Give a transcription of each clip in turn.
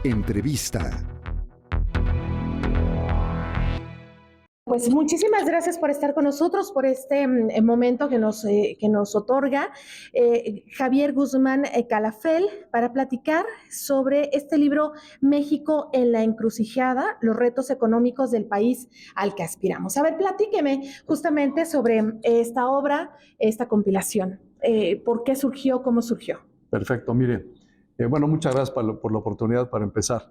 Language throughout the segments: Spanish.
Entrevista. Pues muchísimas gracias por estar con nosotros, por este momento que nos otorga Javier Guzmán Calafell para platicar sobre este libro México en la encrucijada, los retos económicos del país al que aspiramos. A ver, platíqueme justamente sobre esta obra, esta compilación. ¿Por qué surgió? ¿Cómo surgió? Perfecto, mire. Bueno, muchas gracias por la oportunidad para empezar.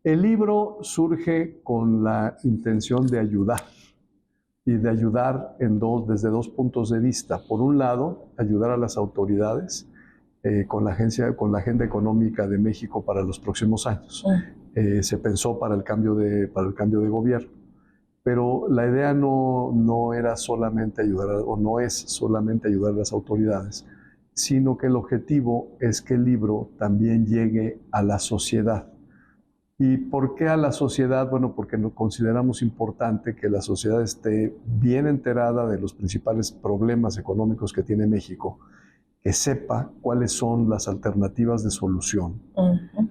El libro surge con la intención de ayudar. Y de ayudar desde dos puntos de vista. Por un lado, ayudar a las autoridades con la Agenda Económica de México para los próximos años. Se pensó para el cambio de gobierno. Pero la idea no era solamente ayudar, o no es solamente ayudar a las autoridades, sino que el objetivo es que el libro también llegue a la sociedad. ¿Y por qué a la sociedad? Bueno, porque consideramos importante que la sociedad esté bien enterada de los principales problemas económicos que tiene México, que sepa cuáles son las alternativas de solución.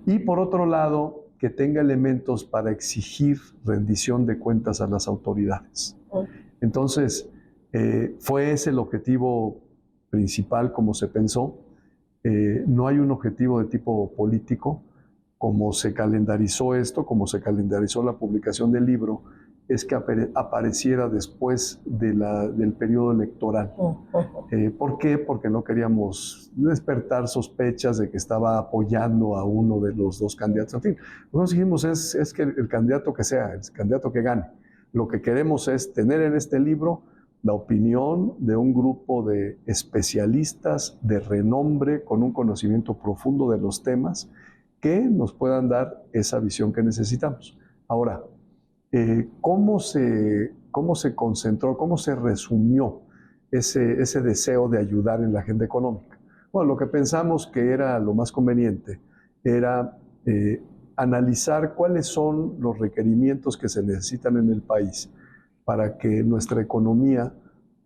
Y por otro lado, que tenga elementos para exigir rendición de cuentas a las autoridades. Entonces, fue ese el objetivo principal como se pensó. No hay un objetivo de tipo político. Como se calendarizó esto, como se calendarizó la publicación del libro, es que apareciera después del periodo electoral. ¿Por qué? Porque no queríamos despertar sospechas de que estaba apoyando a uno de los dos candidatos. En fin, lo que dijimos es que el candidato que sea, el candidato que gane. Lo que queremos es tener en este libro la opinión de un grupo de especialistas de renombre con un conocimiento profundo de los temas que nos puedan dar esa visión que necesitamos. Ahora, ¿cómo se concentró, cómo se resumió ese deseo de ayudar en la agenda económica? Bueno, lo que pensamos que era lo más conveniente era analizar cuáles son los requerimientos que se necesitan en el país para que nuestra economía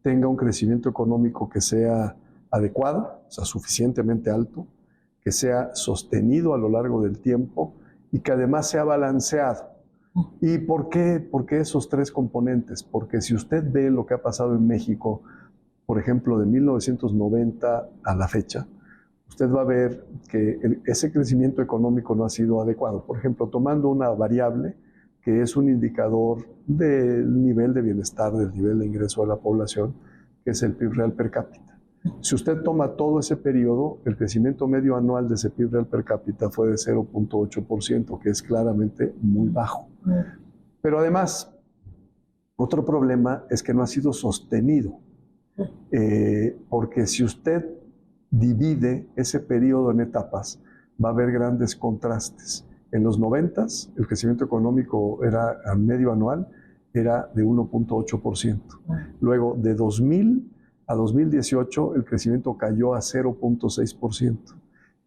tenga un crecimiento económico que sea adecuado, o sea, suficientemente alto, que sea sostenido a lo largo del tiempo y que además sea balanceado. ¿Y por qué esos tres componentes? Porque si usted ve lo que ha pasado en México, por ejemplo, de 1990 a la fecha, usted va a ver que ese crecimiento económico no ha sido adecuado. Por ejemplo, tomando una variable que es un indicador del nivel de bienestar, del nivel de ingreso de la población, que es el PIB real per cápita. Si usted toma todo ese periodo, el crecimiento medio anual de ese PIB real per cápita fue de 0.8%, que es claramente muy bajo. Pero además, otro problema es que no ha sido sostenido, porque si usted divide ese periodo en etapas, va a haber grandes contrastes. En los 90s, el crecimiento económico era a medio anual, era de 1.8%. Luego, de 2000 a 2018 el crecimiento cayó a 0.6%.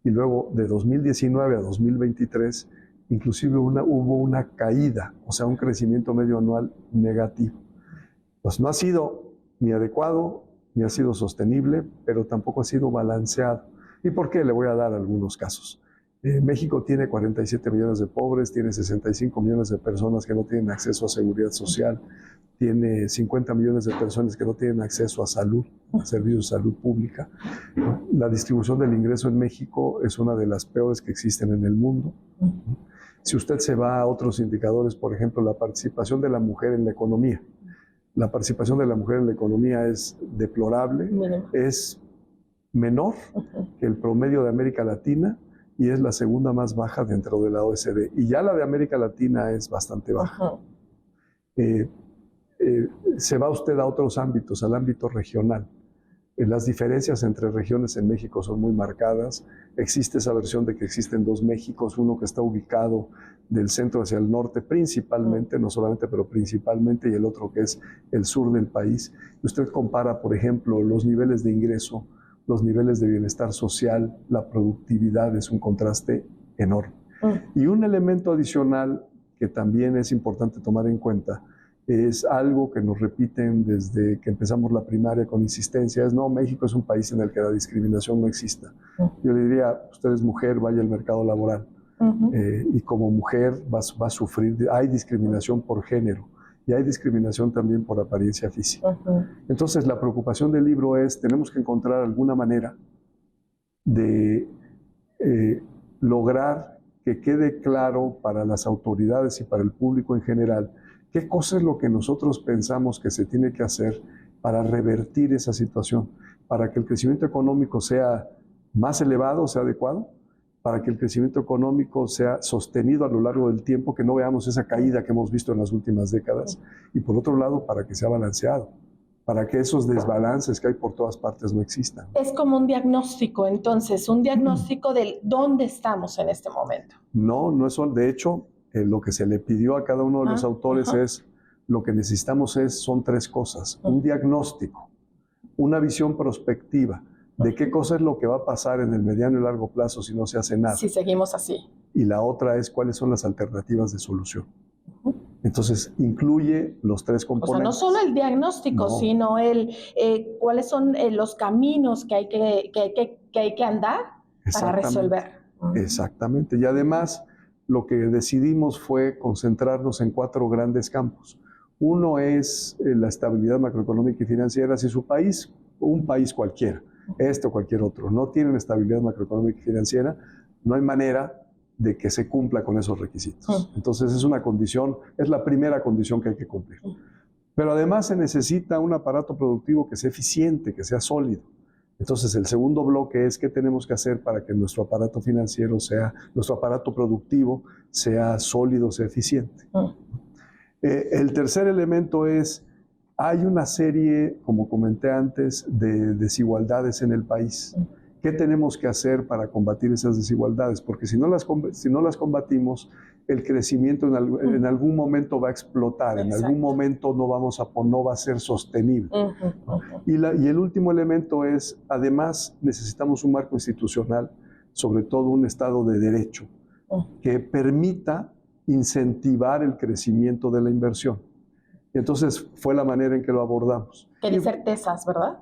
Y luego de 2019 a 2023 inclusive hubo una caída, o sea, un crecimiento medio anual negativo. Pues no ha sido ni adecuado, ni ha sido sostenible, pero tampoco ha sido balanceado. ¿Y por qué? Le voy a dar algunos casos. México tiene 47 millones de pobres, tiene 65 millones de personas que no tienen acceso a seguridad social, tiene 50 millones de personas que no tienen acceso a salud, a servicios de salud pública. La distribución del ingreso en México es una de las peores que existen en el mundo. Si usted se va a otros indicadores, por ejemplo, la participación de la mujer en la economía. La participación de la mujer en la economía es deplorable, es menor que el promedio de América Latina y es la segunda más baja dentro de la OECD. Y ya la de América Latina es bastante baja. Se va usted a otros ámbitos, al ámbito regional. Las diferencias entre regiones en México son muy marcadas. Existe esa versión de que existen dos Méxicos, uno que está ubicado del centro hacia el norte principalmente, no solamente, pero principalmente, y el otro que es el sur del país. Usted compara, por ejemplo, los niveles de ingreso, los niveles de bienestar social, la productividad, es un contraste enorme. Y un elemento adicional que también es importante tomar en cuenta es algo que nos repiten desde que empezamos la primaria con insistencia, es no, México es un país en el que la discriminación no exista. Yo le diría, usted es mujer, vaya al mercado laboral. y como mujer va a sufrir, hay discriminación por género y hay discriminación también por apariencia física. Entonces la preocupación del libro es, tenemos que encontrar alguna manera de lograr que quede claro para las autoridades y para el público en general qué cosa es lo que nosotros pensamos que se tiene que hacer para revertir esa situación, para que el crecimiento económico sea más elevado, sea adecuado, para que el crecimiento económico sea sostenido a lo largo del tiempo, que no veamos esa caída que hemos visto en las últimas décadas, y por otro lado, para que sea balanceado, para que esos desbalances que hay por todas partes no existan. Es como un diagnóstico, entonces, un diagnóstico de dónde estamos en este momento. No, no es solo. De hecho, lo que se le pidió a cada uno de los autores es, lo que necesitamos son tres cosas. Un diagnóstico, una visión prospectiva, de qué cosa es lo que va a pasar en el mediano y largo plazo si no se hace nada. Si seguimos así. Y la otra es cuáles son las alternativas de solución. Entonces, incluye los tres componentes. O sea, no solo el diagnóstico, sino cuáles son los caminos que hay que andar para resolver. Exactamente. Y además, lo que decidimos fue concentrarnos en 4 grandes campos. Uno es la estabilidad macroeconómica y financiera. Si su país, un país cualquiera, este o cualquier otro, no tienen estabilidad macroeconómica y financiera, no hay manera de que se cumpla con esos requisitos. Entonces es una condición, es la primera condición que hay que cumplir. Pero además se necesita un aparato productivo que sea eficiente, que sea sólido. Entonces el segundo bloque es qué tenemos que hacer para que nuestro aparato financiero nuestro aparato productivo sea sólido, sea eficiente. El tercer elemento es, hay una serie, como comenté antes, de desigualdades en el país. ¿Qué tenemos que hacer para combatir esas desigualdades? Porque si no las combatimos, el crecimiento en algún momento va a explotar, en algún momento no va a ser sostenible. Y el último elemento es, además, necesitamos un marco institucional, sobre todo un Estado de Derecho, que permita incentivar el crecimiento de la inversión. Y entonces fue la manera en que lo abordamos. Que dé certezas, ¿verdad?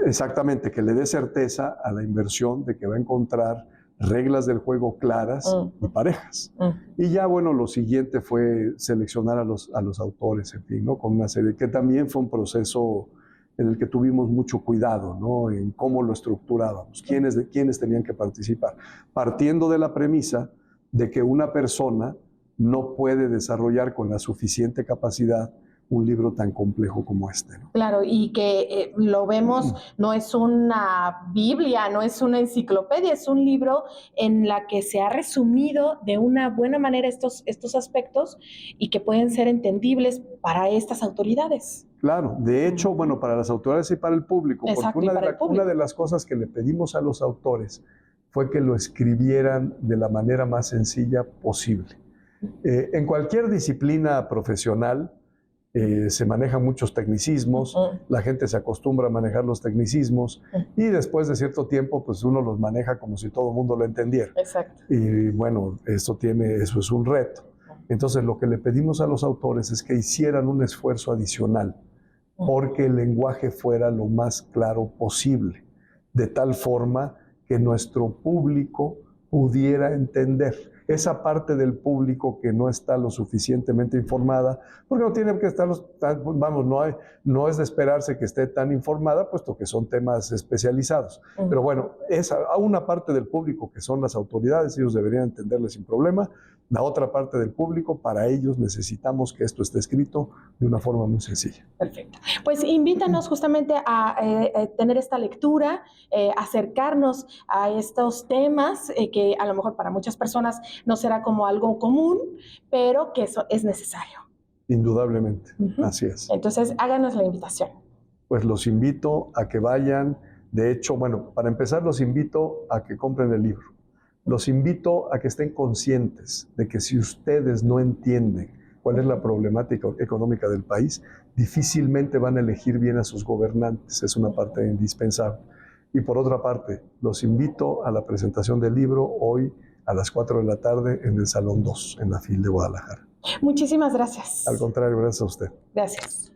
Exactamente, que le dé certeza a la inversión de que va a encontrar reglas del juego claras y parejas. Y ya, bueno, lo siguiente fue seleccionar a los autores, en fin, ¿no? Con una serie que también fue un proceso en el que tuvimos mucho cuidado, ¿no? En cómo lo estructurábamos, quiénes tenían que participar, partiendo de la premisa de que una persona no puede desarrollar con la suficiente capacidad un libro tan complejo como este, ¿no? Claro, y que lo vemos, no es una Biblia, no es una enciclopedia, es un libro en la que se ha resumido de una buena manera estos aspectos y que pueden ser entendibles para estas autoridades. Claro, de hecho, bueno, para las autoridades y para el público, exacto, porque una de las cosas que le pedimos a los autores fue que lo escribieran de la manera más sencilla posible. En cualquier disciplina profesional, se manejan muchos tecnicismos, la gente se acostumbra a manejar los tecnicismos y después de cierto tiempo pues uno los maneja como si todo el mundo lo entendiera. Exacto. Y bueno, eso es un reto. Entonces lo que le pedimos a los autores es que hicieran un esfuerzo adicional porque el lenguaje fuera lo más claro posible, de tal forma que nuestro público pudiera entender. Esa parte del público que no está lo suficientemente informada, porque no tiene que estar, vamos, no es de esperarse que esté tan informada, puesto que son temas especializados. Pero bueno, a una parte del público que son las autoridades, ellos deberían entenderle sin problema. La otra parte del público, para ellos necesitamos que esto esté escrito de una forma muy sencilla. Perfecto. Pues invítanos justamente a tener esta lectura, acercarnos a estos temas que a lo mejor para muchas personas no será como algo común, pero que eso es necesario. Indudablemente, así es. Entonces, háganos la invitación. Pues los invito a que vayan. De hecho, bueno, para empezar los invito a que compren el libro. Los invito a que estén conscientes de que si ustedes no entienden cuál es la problemática económica del país, difícilmente van a elegir bien a sus gobernantes. Es una parte indispensable. Y por otra parte, los invito a la presentación del libro hoy a las 4 de la tarde en el Salón 2, en la FIL de Guadalajara. Muchísimas gracias. Al contrario, gracias a usted. Gracias.